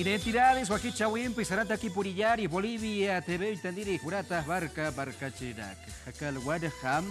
Identidades, Huaquichawin, Pisarata, Kipurillari, Bolivia, TV, Tandiri, Jurata, Barca Chirak, Hakal Wadaham,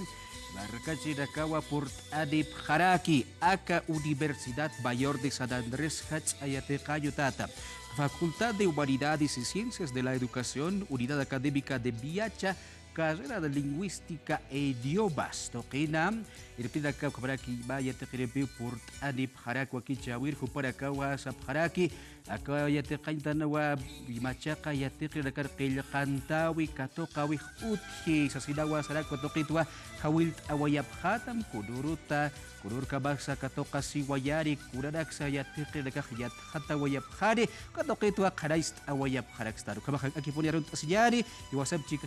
Barca Chirakawa, Port Adip Haraki, Aka Universidad Mayor de San Andrés, Hach Ayateca, Yutata. Facultad de Humanidades y Ciencias de la Educación, Unidad Académica de Viacha, Carrera de Lingüística e Idiomas. Toquina, irpida ka kabaraki baya tekiripi port adip haraki wakichawir huparakawa sab haraki aka yate kaintanawa bimachaka yate kirakar kantawi katokawi uthi sasidawa sarak tokitwa hawil awayap hatam kuduruta kudur kabaksa katoka siwayari kuradak sa yate kirakar yat hatawayap hari katokitwa karaist awayap harak staru kabak akipunyaron tasiyari iwasab chika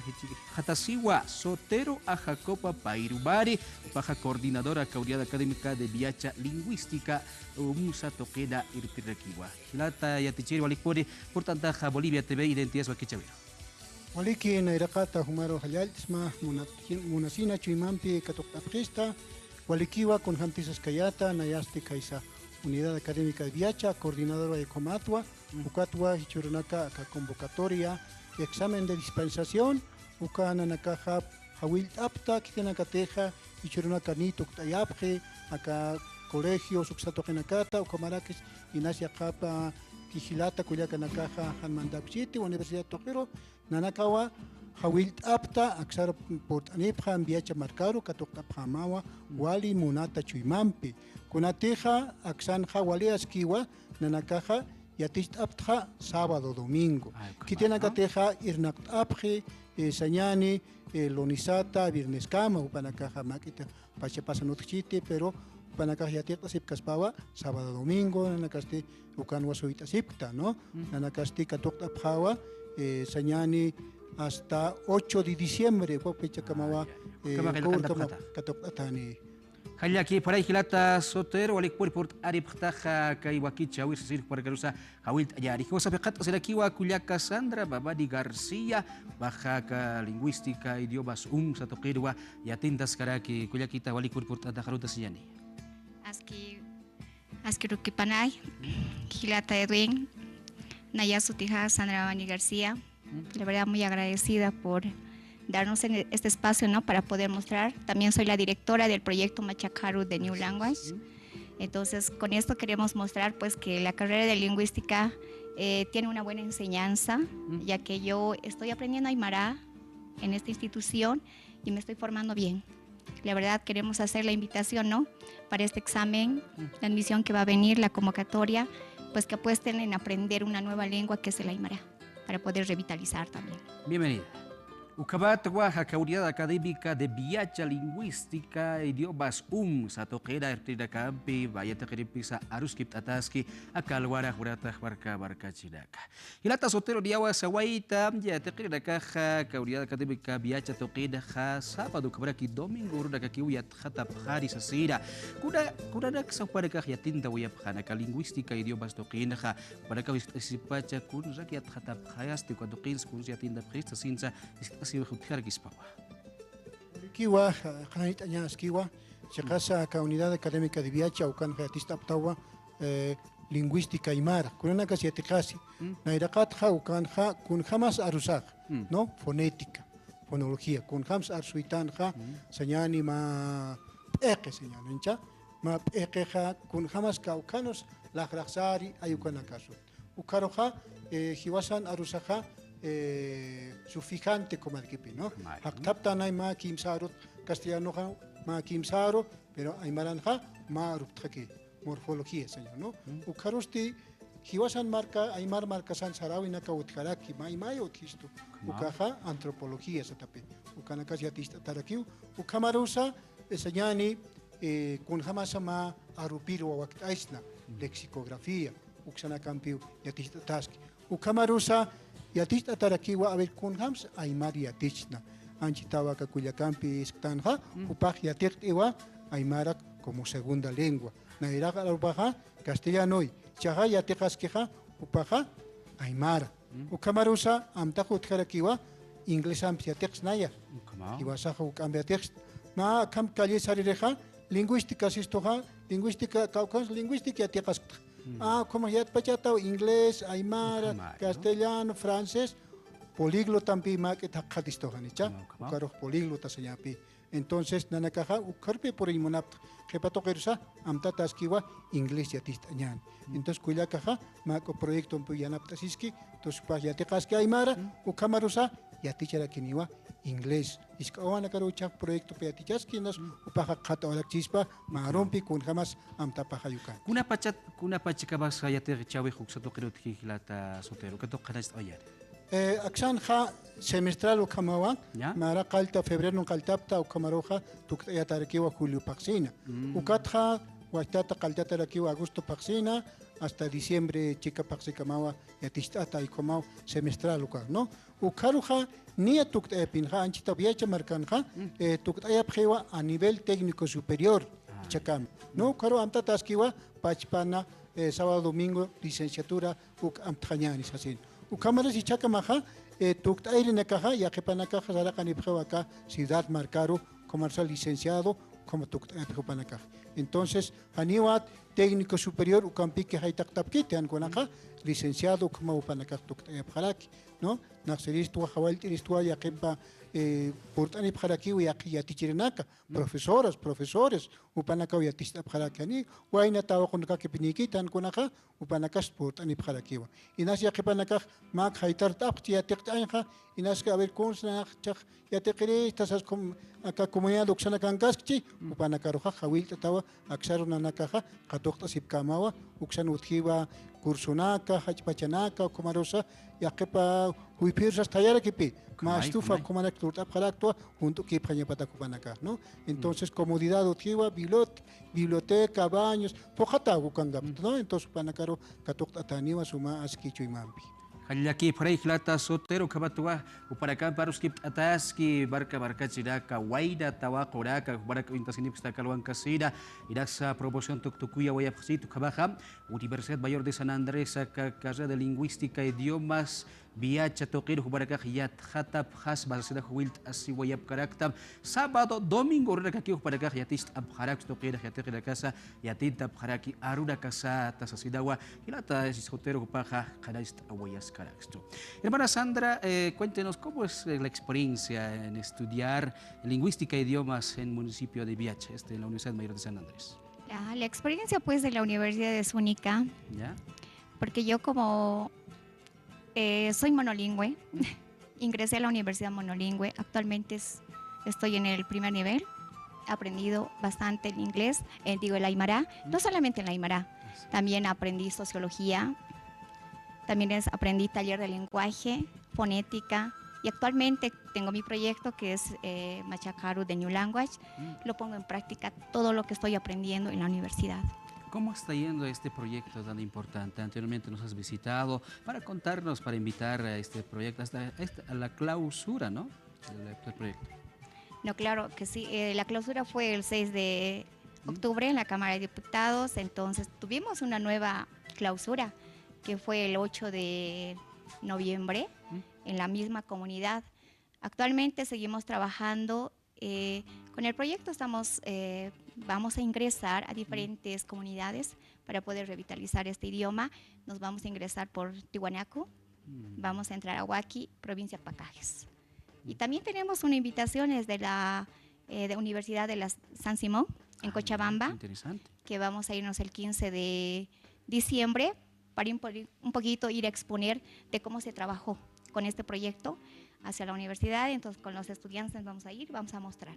hatasiwa Sotero a Jacopa Pairubari baja coordinadora Comunidad Académica de Viacha Lingüística Musa Toqueda Irpiraquiwa. Hilata Yatichiri Walikpori, por tantaja Bolivia TV Identidades Waquichawiro. Waliki Nairakata Humaro Hayal Isma Munasina Chuimampi Katokapista, Walikiwa con Hamtisas Kayata, Nayasti Kaisa, Unidad Académica de Viacha, coordinadora de Comatua, Ucatua Hichurunaka convocatoria, examen de dispensación, Ucana Nakaja Hawil apta kitena kateja ichuruna kanito tayapje acá colegio suxato kenakata o camarakis inasia kapa kijilata kuyaka nakaja hanmandapchiti universidad tojero nanakawa Hawil apta aksar port anipja viacha marcaro katokta pamawa wali munata chuimampi kunateja aksan hawali askiwa nanakaja yatist apta sábado domingo kitena kateja irnak apje Sañani, Lonisata, Viernes Cama, Upanacaja Maquita, Pachapasa Notchite, pero Upanacaja Yateta Sipcaspawa, sábado domingo, Nanacasti, Ucanua Suita Sipta, ¿no? Nanacasti Catocta Pawa, Sañani hasta 8 de diciembre, Pecha Camawa, Catocta Tani. Hayaki para Hilata Sotero, Alikpur Port Ariptaja, Kaiwakicha, Wisir Pargarusa, Hawit Ayari, Josa Pecat, Serakiwa, Culiaca Sandra, Babadi García, Bajaca, Lingüística, Idiomas, Satoquirua, Yatintas Karaki, Culiaquita, Walikpur Port Atajaruta Siani. Aski Rukipanay, Hilata Edwin, Nayasutija, Sandra Bani García, la verdad muy agradecida por darnos este espacio, ¿no?, para poder mostrar. También soy la directora del proyecto Machacaru de New Language. Entonces, con esto queremos mostrar pues que la carrera de lingüística tiene una buena enseñanza, ya que yo estoy aprendiendo Aymara en esta institución y me estoy formando bien. La verdad queremos hacer la invitación, ¿no?, para este examen, la admisión que va a venir, la convocatoria, pues que apuesten en aprender una nueva lengua que es el Aymara, para poder revitalizar también. Bienvenida. Ucabat Oaxaca, Unidad Académica de Viacha Lingüística, Idiomas Satoquera, Ertida Campi, Vayata Keripisa, Aruskip Ataski, Acalwara, Jurata, Barca Chiraca. Hilata Sotero Diawa Sawaita, Yatekira Caja, Unidad Académica Viacha Toqueda, Sábado, Cabraki, Domingo, Rudakakiuyat, Hatap, Haris, Asira, Kuradak Saparaka, Yatinda, Wayaphanaka, Lingüística, Idiomas Toquinja, para Kawisipacha, Kun Rakiat Hatap, Hayasti, Quadokins, Kun Yatinda Prista, Sinza, Siwa Jutjar Gispawa. Kiwa, Hanit Añas Kiwa, Chacasa, Unidad Académica de Viacha, Ucan Hatista Aptawa, Lingüística Aymara, Kurana Casiaticasi, Nairakatja, Ucanja, Kun Hamas Arusak, ¿no? Fonética, fonología, Kun Hams Arsuitanja, Sañani ma Eke, señalencha, ma Ekeja, Kun Hamas Kaukanos, la Graxari, Ayukanakasu. Ukaroja, Hiwasan Arusaja, sufijante como el kipi, ¿no? Haktapta nay ma kimsaro castellano ma kimsaro, pero aymaranja ma ruptaki morfología, señor, ¿no? Ukarosti hiwasan marca aymar marca san sarawi naka utkaraki ma imayo tisto. Ukaja antropología satape. Ukanakas yatista tarakiu. Ukamarusa señani kun jamasa ma arupiro wakt aisna lexicografía. Uksana campiu yatista taski. Ukamarusa Yatista tarakiwa a ver con hams aymar yatichna anchitawa kakuyacampi isktanha upaj yatiktiwa aymara como segunda lengua nairaga albaja castellanoy chaga yatikaskeja upaja aymara ukamarusa amtaja utkarakiwa inglés ampiatexnaya iwasaja ukambiatex na kam calle sarireja lingüística sistoja lingüística caucas lingüística yatikaskeja Como ya pachata, inglés, aymara, Ukamay, castellano, francés, políglota tampi ma que takatisto hanicha, ukaro políglota señapi. Entonces, nanakaja, ukarpe por imonap, jepato kersa, amtata askiwa, inglés ya tistañan. Entonces, kuya kaja, ma ko proyecto en puyanaptasiski, entonces, pa ya te kaski aymara, ukamarusa, ya tichara kiniwa, inglés. Iskawana karo chak proyecto pe atichaski, nas, upaja kata olak chispa, ma rompi kun jamás amtapa hayukan. Kuna pachikabas hayate chawi huksato kirut hilata sotero, kato kanast oyar. Aksan ha semestral o kamawa, Ya. mara kalta febrero no kaltapta o kamaroja, tuk ya tarkiwa julio paxina. Ukatha Huastata kaltata rakiwa agosto paxina hasta diciembre chica paxi kamawa ya tistata y komao semestral uka, ¿no? Ukaruja ni tuk epinja anchita viacha marcanja, tuk ayapjewa a nivel técnico superior, chacam. No, caro amta taskiwa pachpana sábado domingo licenciatura uk amtjañanis así. Ukamaras y chacamaja tuk aire caja ya que panakaja sarakan acá ciudad marcaro comercial licenciado como tuk panakaja. Entonces, Haniwat, técnico superior, Ukampique Haitaktapkite, Anguanaja, licenciado como Upanakaktuk Paraki, ¿no? Naxeristu, Hawaltiristua, Yakepa, Portani Paraki, Yatichirenaka, profesores, Upanaka, Yatista Parakani, Wainata, Konakapiniki, Anguanaja, Upanakas, Portani Parakiwa. Inas Yakepanaka, Mak Haitar Tapti, Yatekanja, Inaska, Averconsna, Yatekere, Tasas acá comunidad Oxana Kankaski, Upanakaroja, Hawil Tatawa, Axaro Nanakaja, Katokta Sipkamawa, Uxan Uthiva, Kursunaka, Hachpachanaka, Comarosa, Yakepa, Huipirsas Tayarakipi, Mastufa, Comanak Turta Paractua, junto que Pañapata Kupanaka, ¿no? Entonces, comodidad Uthiva, biblioteca, baños, Pojata Ukangap, ¿no? Entonces, Panakaro, Katokta Taniwa, Suma, Askichu y Mampi. Hallaki paray hilata sotero kabatua uparaka paruski ataski barka chiraka waida tawa koraka baraka intasinip sta kalwan kasira irasa promoción tuktukuya wayapsitu kabaja Universidad Mayor de San Andrés carrera de lingüística idiomas Biacha toqir hubaraka yat hatap has basida huilt asi wayap karakta sábado domingo raka ki hubaraka yatist abharak toqir yatekira casa yatinta abharaki arura casa tasasidawa hilata sotero hupaja kanaist awayas karaksto. Hermana Sandra, cuéntenos cómo es la experiencia en estudiar lingüística e idiomas en el municipio de Biacha, en la Universidad Mayor de San Andrés. La experiencia pues de la universidad es única, ¿Ya? porque yo como soy monolingüe, ingresé a la universidad monolingüe, actualmente estoy en el primer nivel, he aprendido bastante el inglés, el aymara, no solamente el aymara, también aprendí sociología, también aprendí taller de lenguaje, fonética, y actualmente tengo mi proyecto que es Machacaru de New Language, lo pongo en práctica todo lo que estoy aprendiendo en la universidad. ¿Cómo está yendo este proyecto tan importante? Anteriormente nos has visitado para contarnos, para invitar a este proyecto, a la clausura, ¿no? Del proyecto. No, claro que sí. La clausura fue el 6 de octubre en la Cámara de Diputados, entonces tuvimos una nueva clausura que fue el 8 de noviembre en la misma comunidad. Actualmente seguimos trabajando con el proyecto, vamos a ingresar a diferentes comunidades para poder revitalizar este idioma. Nos vamos a ingresar por Tiwanaku, vamos a entrar a Huaki, provincia de Pacajes. Y también tenemos una invitación de la Universidad de San Simón, en Cochabamba, interesante, que vamos a irnos el 15 de diciembre para un poquito ir a exponer de cómo se trabajó con este proyecto hacia la universidad. Entonces con los estudiantes vamos a ir, vamos a mostrar.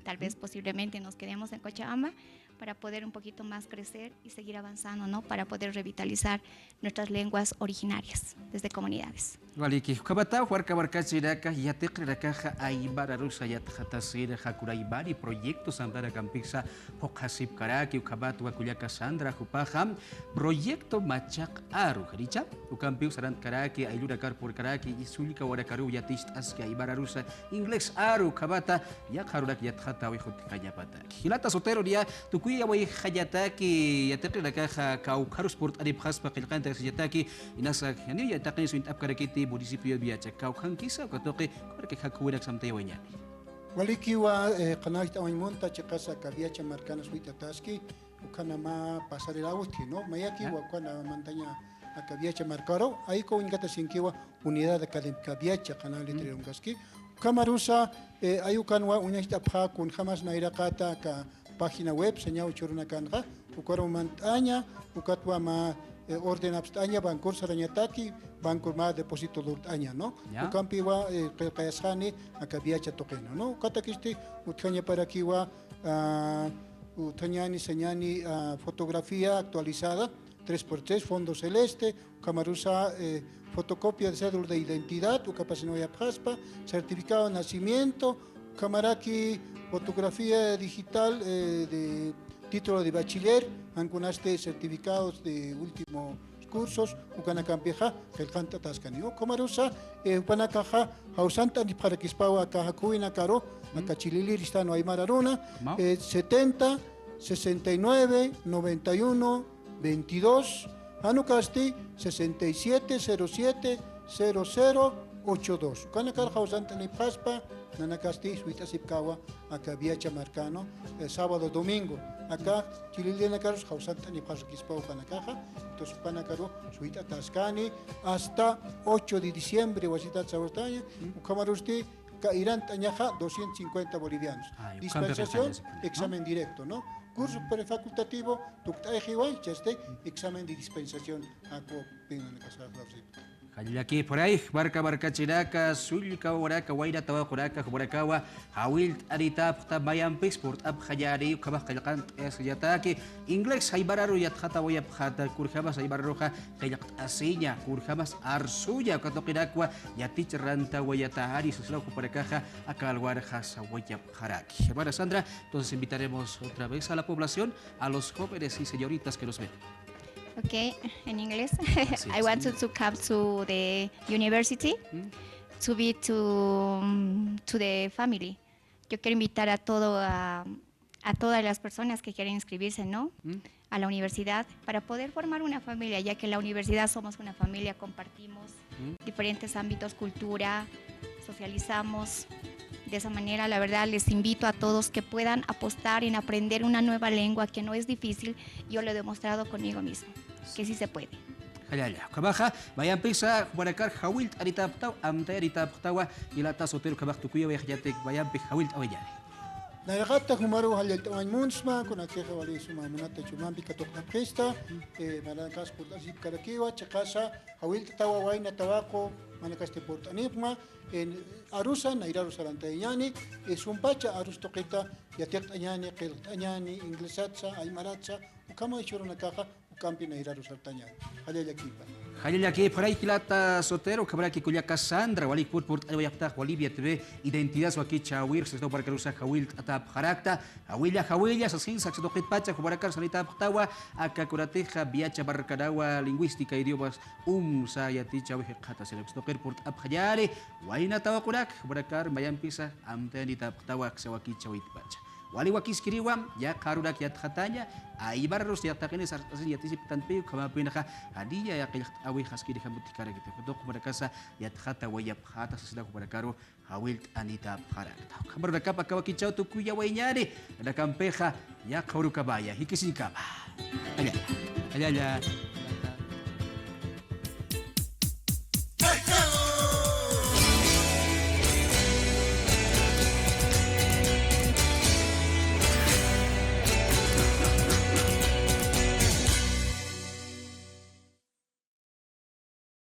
Tal vez posiblemente nos quedemos en Cochabamba para poder un poquito más crecer y seguir avanzando, ¿no? Para poder revitalizar nuestras lenguas originarias desde comunidades. Vale, que kabata huarca barcachiraka yatekraka aibara rusa yathatasira hakuraibari proyectos andara campixa hokasip karaki ukabat wakuyaka Sandra hupaham proyecto machak aru haricha ukampiu saran karaki ailura por karaki isulika warakaru yatist aski aibara rusa inglés aru kabata yakharurak yathata wihukayapata hilata sotero dia tukuya way hayataki yatekraka kaukarus port adib khaspa qilqanta yataki inasa yani yataqni suint apkarakiti municipio de Biacha, Caucanquisa, Cotoque, que Hakurak Samteoña. Walikiwa, Kanakta Monta, Chicasa, Caviacha, Marcana, Suitataski, ukanama pasarela usti, ¿no? Mayaki wakana montaña acá viacha marcaro, ahí con ingata sinkiwa unidad académica viacha canal de ungaski. Kamarusa ayukanwa uñashta pha kun jamás nairakata ka página web señau churuna kanja, ukaro montaña, ukatwa ma orden abstaña bancor sarañataki, bancor ma depósito durtaña, ¿no? Ukampiwa kayasani acá viacha toqueno, ¿no? Katakisti utkaña para kiwa Utañani señani fotografía actualizada 3x3 fondo celeste Camarusa fotocopia de cédula de identidad Ucapasinoya Paspa certificado de nacimiento Camaraki fotografía digital de título de bachiller ancunaste certificados de últimos cursos Ucanacampeja el canta tascani Camarusa Upanakaja Hausanta ni para que spawa Cajacuina Caro Acachilili Ristano Aymararuna 70 69 91 22 Anucasti 67 07 0082 Canakar Hausanta ni Paspa Nanacasti Suita Sipkawa acá Viacha Marcano sábado domingo acá Chilili Caros Hausanta ni Paspa Quispao Panacaja entonces Panacaro Suita Tascani hasta 8 de diciembre Wasita Sabortaña Camarusti Irán Tañaja 250 bolivianos. Dispensación, examen directo, ¿no? Curso prefacultativo, Tuctaejiway, examen de dispensación. Aquí por ahí, barca chiraca, sulca, oraca, guaira, tabacoraca, boracagua, hawilt, aritap, tabayampis, port ab hayari, kabakalakan, es yataki, inglés, haibararu, yathata, wayapjata, kurjabas, haibaroja, kayak asiña, kurjabas, arsuya, katokirakwa, yatich ranta, wayatahari, suslauco para caja, acá al guarjas, wayapjaraki. Hermana Sandra, entonces invitaremos otra vez a la población, a los jóvenes y señoritas que nos ven. Okay, in English, I want to come to the university to be to the family. Yo quiero invitar a todas las personas que quieren inscribirse, ¿no? A la universidad para poder formar una familia, ya que en la universidad somos una familia, compartimos diferentes ámbitos, cultura, socializamos. De esa manera, la verdad, les invito a todos que puedan apostar en aprender una nueva lengua que no es difícil. Yo lo he demostrado conmigo mismo, que sí se puede. Kabaja, vayan pisa, guaracar, hawilt, aritaptau, amte aritaptawa, y la taza hotel kabak tukuya, vayan pis, hawilt, awayari. Nayagata Humaru Haliltawan Munsma, con aquella valisuma Munata Chumambi Katokna Presta, Manakas Portasip Karakiwa, Chakasa, Hawil Tawa Waina Tabaco, Manacaste Portanipma, en Arusa, Nairaru Sarantayani, es un pacha Arustoqueta, Yatek Añani, Kelt Añani, Inglesatza, Aymaratza, Ukama Churuna Caja, Ukampi Nairaru Sartañani, Halil Akipa. Halil aquí por ahí kilata sotero cabra que cuya Cassandra wali put ayapta Bolivia TV identidad su aquí chawir se para que usa hawil atap harakta hawilla sasin sax do pacha para sanita tawa aka kurateja viacha barcadawa lingüística idiomas sayati chawi khata se do per port abhayare waina tawa kurak barakar mayam pisa amtenita tawa sawaki chawit pacha wali wakis kiriwam ya karudak ya khatanya ai barros ya takene sartasin ya tisip tanpe kama pinaka hadiya ya qilq awi khaskiri khamutikara gitu dok barakasa ya khata wayap khata sasda barakaro hawil anita kharakta kabar nakapa kawaki chau tukuya wainyare ada kampeja ya kauru kabaya hikisikaba ala